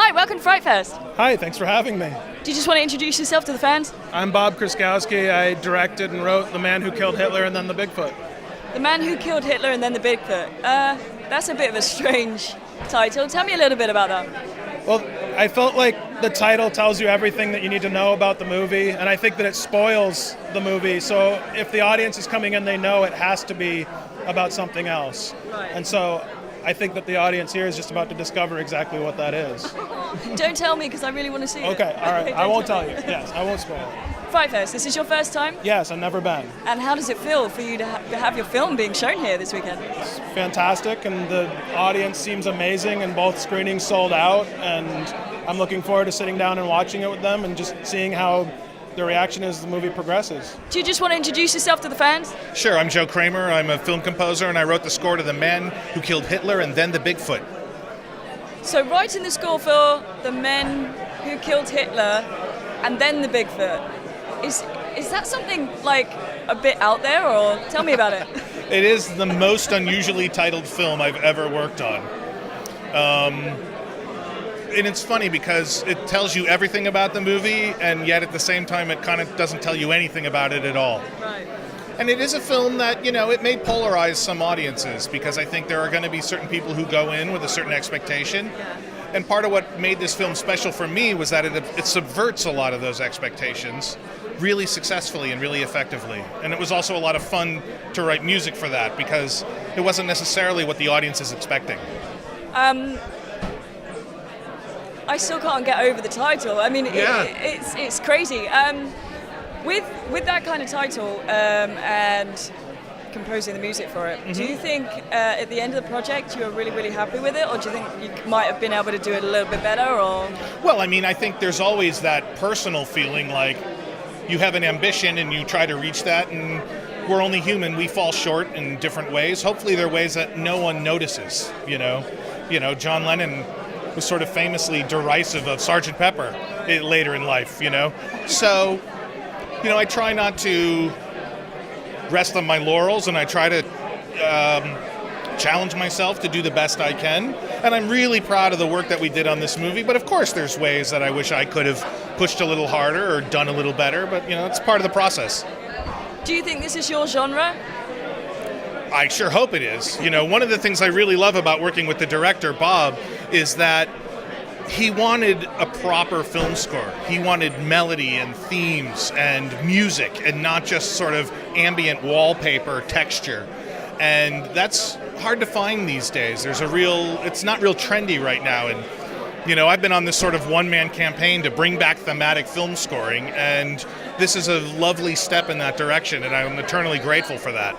Hi, welcome to FrightFest. Hi, thanks for having me. Do you just want to introduce yourself to the fans? I'm Bob Krzykowski. I directed and wrote The Man Who Killed Hitler and Then the Bigfoot. The Man Who Killed Hitler and Then the Bigfoot. That's a bit of a strange title. Tell me a little bit about that. Well, I felt like the title tells you everything that you need to know about the movie, and I think that it spoils the movie. So if the audience is coming in, they know it has to be about something else. Right. And so I think that the audience here is just about to discover exactly what that is. Don't tell me, because I really want to see it. Okay, all right. I won't tell you. Yes, I won't spoil it. FrightFest, this is your first time? Yes, I've never been. And how does it feel for you to have your film being shown here this weekend? It's fantastic, and the audience seems amazing, and both screenings sold out, and I'm looking forward to sitting down and watching it with them and just seeing how the reaction as the movie progresses. Do you just want to introduce yourself to the fans? Sure, I'm Joe Kraemer. I'm a film composer, and I wrote the score to The Man Who Killed Hitler and Then the Bigfoot. So writing the score for The Men Who Killed Hitler and Then the Bigfoot, is that something like a bit out there, or tell me about it? It is the most unusually titled film I've ever worked on. And it's funny because it tells you everything about the movie, and yet at the same time it kind of doesn't tell you anything about it at all. Right. And it is a film that, it may polarize some audiences, because I think there are going to be certain people who go in with a certain expectation. Yeah. And part of what made this film special for me was that it subverts a lot of those expectations really successfully and really effectively. And it was also a lot of fun to write music for that, because it wasn't necessarily what the audience is expecting. I still can't get over the title. I mean, Yeah. it's crazy. With that kind of title and composing the music for it, do you think at the end of the project you were really, really happy with it, or do you think you might have been able to do it a little bit better? Or Well, I think there's always that personal feeling like you have an ambition and you try to reach that, and we're only human. We fall short in different ways. Hopefully there are ways that no one notices, John Lennon was sort of famously derisive of Sgt. Pepper later in life, So, I try not to rest on my laurels, and I try to challenge myself to do the best I can. And I'm really proud of the work that we did on this movie, but of course there's ways that I wish I could have pushed a little harder or done a little better, but, it's part of the process. do you think this is your genre? I sure hope it is. One of the things I really love about working with the director, Bob, is that he wanted a proper film score. He wanted melody and themes and music, and not just sort of ambient wallpaper texture. And that's hard to find these days. It's not real trendy right now. And, I've been on this sort of one-man campaign to bring back thematic film scoring, and this is a lovely step in that direction, and I'm eternally grateful for that.